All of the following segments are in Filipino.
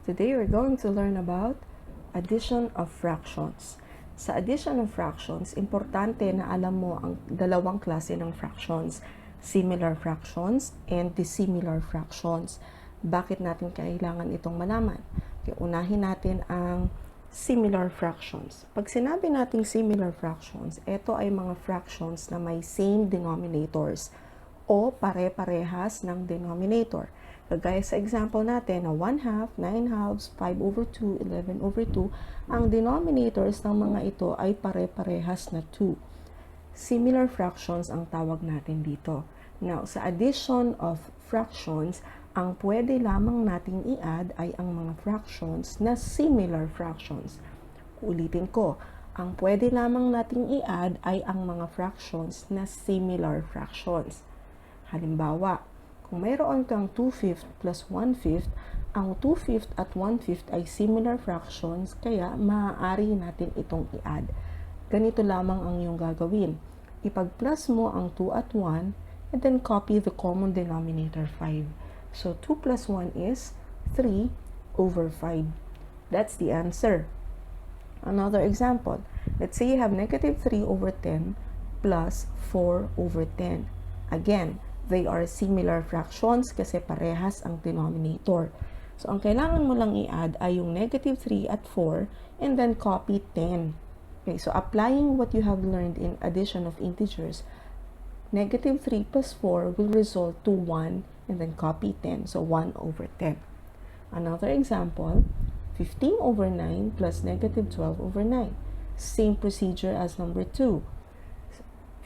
Today we're going to learn about addition of fractions. Sa addition of fractions, importante na alam mo ang dalawang klase ng fractions, similar fractions and dissimilar fractions. Bakit natin kailangan itong malaman? Okay, unahin natin ang similar fractions. Pag sinabi nating similar fractions, ito ay mga fractions na may same denominators o pare-parehas ng denominator. Kagaya sa example natin na 1/2, 9/2, 5/2, 11/2, ang denominators ng mga ito ay pare-parehas na 2. Similar fractions ang tawag natin dito. Now, sa addition of fractions, ang pwede lamang nating i-add ay ang mga fractions na similar fractions. Ulitin ko, ang pwede lamang nating i-add ay ang mga fractions na similar fractions. Halimbawa, kung mayroon kang 2/5 plus 1/5, ang 2/5 at 1/5 ay similar fractions, kaya maaari natin itong i-add. Ganito lamang ang iyong gagawin. Ipag-plus mo ang 2 at 1, and then copy the common denominator 5. So 2 plus 1 is 3/5. That's the answer. Another example. Let's say you have -3/10 plus 4/10. Again, they are similar fractions kasi parehas ang denominator. So, ang kailangan mo lang i-add ay yung -3 at 4 and then copy 10. Okay, so applying what you have learned in addition of integers, -3 plus 4 will result to 1 and then copy 10. So, 1/10. Another example, 15/9 plus -12/9. Same procedure as number 2.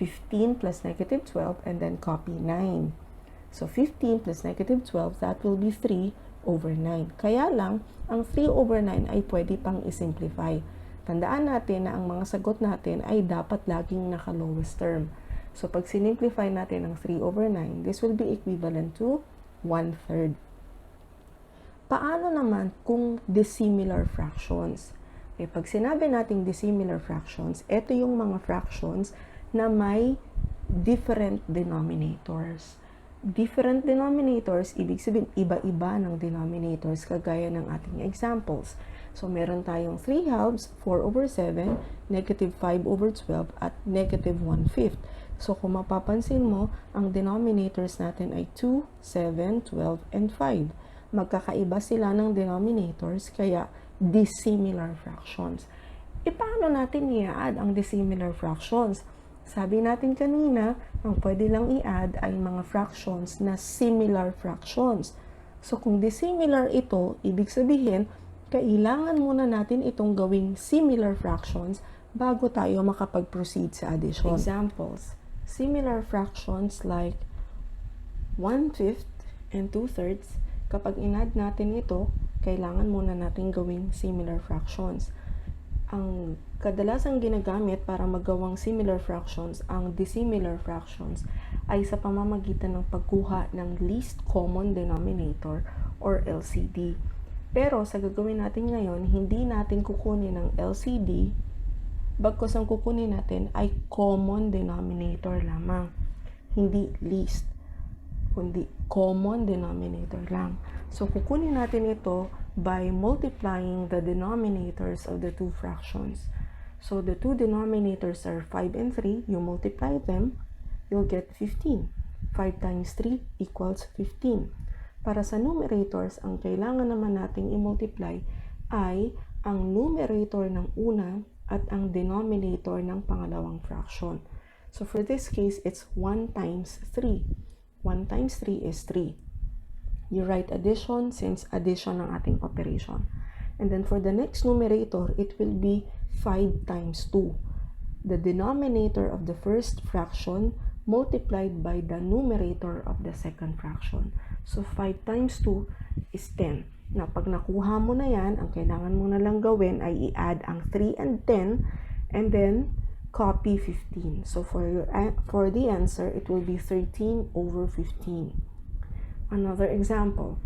15 plus -12 and then copy 9. So 15 plus -12, that will be 3/9. Kaya lang, ang 3/9 ay pwede pang isimplify. Tandaan natin na ang mga sagot natin ay dapat laging naka-lowest term. So pag sinimplify natin ang 3/9, this will be equivalent to 1/3. Paano naman kung dissimilar fractions? Okay, pag sinabi nating dissimilar fractions, ito yung mga fractions na may different denominators. Different denominators, ibig sabihin, iba-iba ng denominators, kagaya ng ating examples. So, meron tayong 3/2, 4/7, -5/12, at -1/5. So, kung mapapansin mo, ang denominators natin ay 2, 7, 12, and 5. Magkakaiba sila ng denominators, kaya dissimilar fractions. E, paano natin i-add ang dissimilar fractions? Sabi natin kanina, ang pwede lang i-add ay mga fractions na similar fractions. So, kung dissimilar ito, ibig sabihin, kailangan muna natin itong gawing similar fractions bago tayo makapag-proceed sa addition. Examples, similar fractions like 1/5 and 2/3, kapag in-add natin ito, kailangan muna natin gawing similar fractions. Ang kadalasang ginagamit para magawang similar fractions, ang dissimilar fractions, ay sa pamamagitan ng pagkuha ng least common denominator or LCD. Pero sa gagawin natin ngayon, hindi natin kukunin ng LCD, bagkus ang kukunin natin ay common denominator lamang. Hindi least, kundi common denominator lang. So kukunin natin ito by multiplying the denominators of the two fractions. So the two denominators are 5 and 3. You multiply them, you'll get 15. 5 times 3 equals 15. Para sa numerators, ang kailangan naman nating i-multiply ay ang numerator ng una at ang denominator ng pangalawang fraction. So for this case, it's 1 times 3. 1 times 3 is 3. You write addition since addition ang ating operation. And then for the next numerator, it will be 5 times 2. The denominator of the first fraction multiplied by the numerator of the second fraction. So 5 times 2 is 10. Now, pag nakuha mo na yan, ang kailangan mo na lang gawin ay i-add ang 3 and 10 and then copy 15. So for the answer, it will be 13/15. Another example,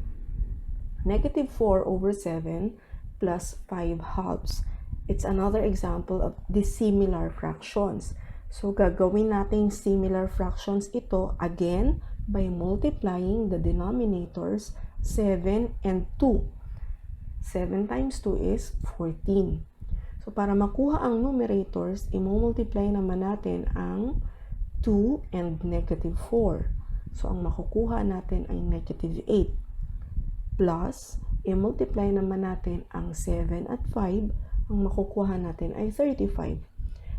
-4/7 plus 5/2. It's another example of dissimilar fractions. So, gagawin natin similar fractions ito again by multiplying the denominators 7 and 2. 7 times 2 is 14. So, para makuha ang numerators, i-multiply naman natin ang 2 and negative 4. So, ang makukuha natin ay negative 8. Plus, i-multiply naman natin ang 7 at 5. Ang makukuha natin ay 35.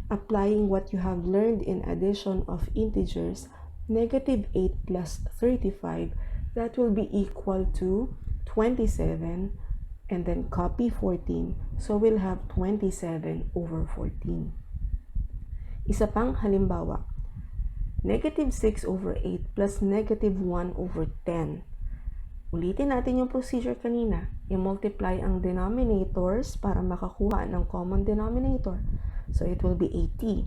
Applying what you have learned in addition of integers, negative 8 plus 35, that will be equal to 27. And then copy 14. So, we'll have 27 over 14. Isa pang halimbawa, negative 6 over 8 plus negative 1 over 10. Ulitin natin yung procedure kanina. I-multiply ang denominators para makakuha ng common denominator. So, it will be 80.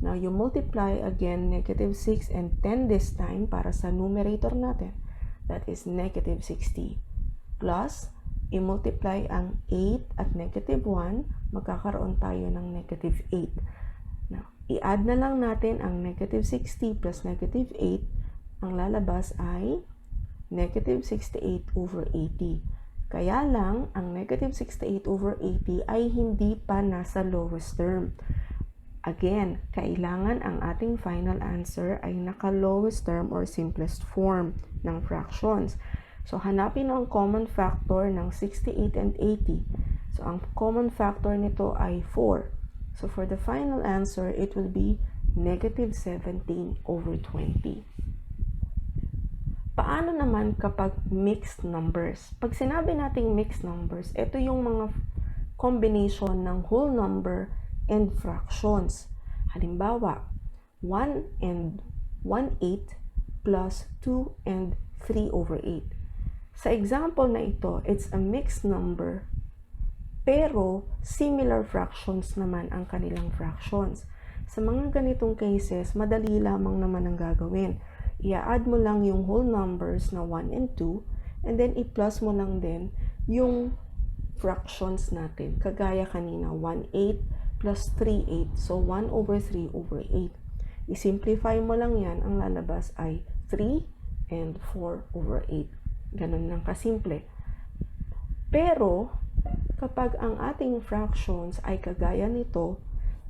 Now, you multiply again negative 6 and 10 this time para sa numerator natin. That is negative 60. Plus, i-multiply ang 8 at negative 1, magkakaroon tayo ng negative 8. Now, i-add na lang natin ang negative 60 plus negative 8. Ang lalabas ay negative 68 over 80. Kaya lang, ang negative 68 over 80 ay hindi pa nasa lowest term. Again, kailangan ang ating final answer ay naka-lowest term or simplest form ng fractions. So, hanapin ang common factor ng 68 and 80. So, ang common factor nito ay 4. So, for the final answer, it will be negative 17 over 20. Paano naman kapag mixed numbers? Pag sinabi nating mixed numbers, ito yung mga combination ng whole number and fractions. Halimbawa, 1 and 1/8 plus 2 and 3 over 8. Sa example na ito, it's a mixed number, pero similar fractions naman ang kanilang fractions. Sa mga ganitong cases, madali lamang naman ang gagawin. I-add mo lang yung whole numbers na 1 and 2, and then i-plus mo lang din yung fractions natin. Kagaya kanina, 1/8 plus 3/8. So, 1 over 3 over 8. I-simplify mo lang yan, ang lalabas ay 3 and 4 over 8. Ganun lang kasimple. Pero, kapag ang ating fractions ay kagaya nito,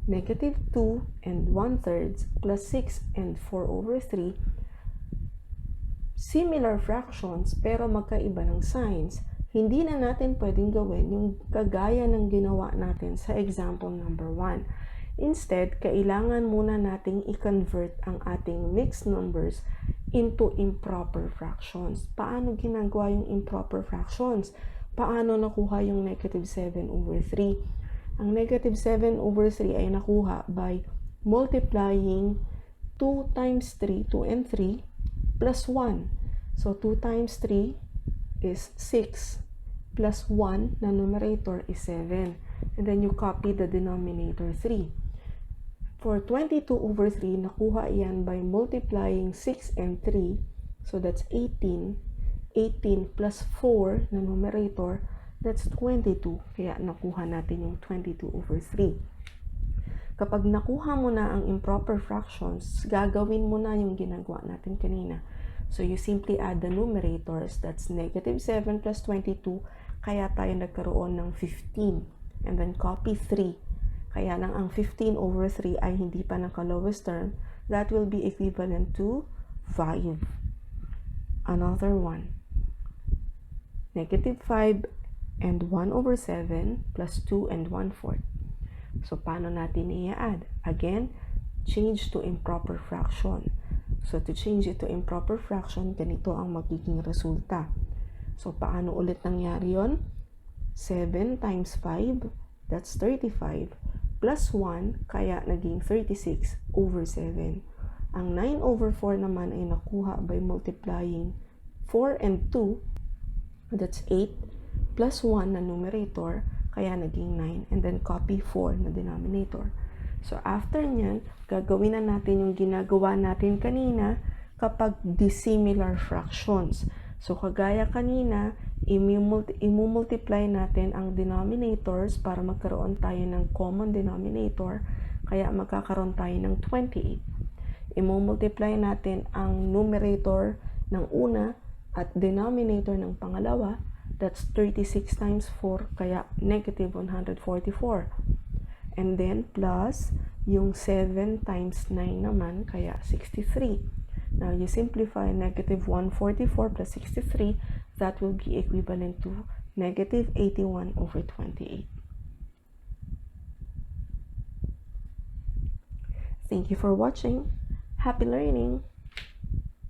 negative 2 and 1/3 plus 6 and 4 over 3, similar fractions pero magkaiba ng signs, hindi na natin pwedeng gawin yung kagaya ng ginawa natin sa example number 1. Instead, kailangan muna nating i-convert ang ating mixed numbers into improper fractions. Paano ginagawa yung improper fractions? Paano nakuha yung negative 7 over 3? Ang negative 7 over 3 ay nakuha by multiplying 2 times 3, 2 and 3, plus 1. So, 2 times 3 is 6, plus 1 na numerator is 7. And then you copy the denominator 3. For 22 over 3, nakuha yan by multiplying 6 and 3. So, that's 18. 18 plus 4 na numerator, that's 22. Kaya nakuha natin yung 22 over 3. Kapag nakuha mo na ang improper fractions, gagawin mo na yung ginagawa natin kanina. So, you simply add the numerators. That's negative 7 plus 22. Kaya tayo nagkaroon ng 15. And then copy 3. Kaya lang ang 15 over 3 ay hindi pa naka-lowest term. That will be equivalent to 5. Another one. Negative 5 and 1 over 7 plus 2 and 1/4. So, paano natin i-add? Again, change to improper fraction. So, to change it to improper fraction, ganito ang magiging resulta. So, paano ulit nangyari yon? 7 times 5, that's 35. Plus 1, kaya naging 36 over 7. Ang 9 over 4 naman ay nakuha by multiplying 4 and 2, that's 8, plus 1 na numerator, kaya naging 9, and then copy 4 na denominator. So, after nyan, gagawin na natin yung ginagawa natin kanina kapag dissimilar fractions. So, kagaya kanina, imumultiply natin ang denominators para magkaroon tayo ng common denominator, kaya magkakaroon tayo ng 28. Imumultiply natin ang numerator ng una at denominator ng pangalawa, That's 36 times 4, kaya negative 144. And then plus yung 7 times 9 naman, kaya 63. Now you simplify negative 144 plus 63, that will be equivalent to negative 81 over 28. Thank you for watching. Happy learning!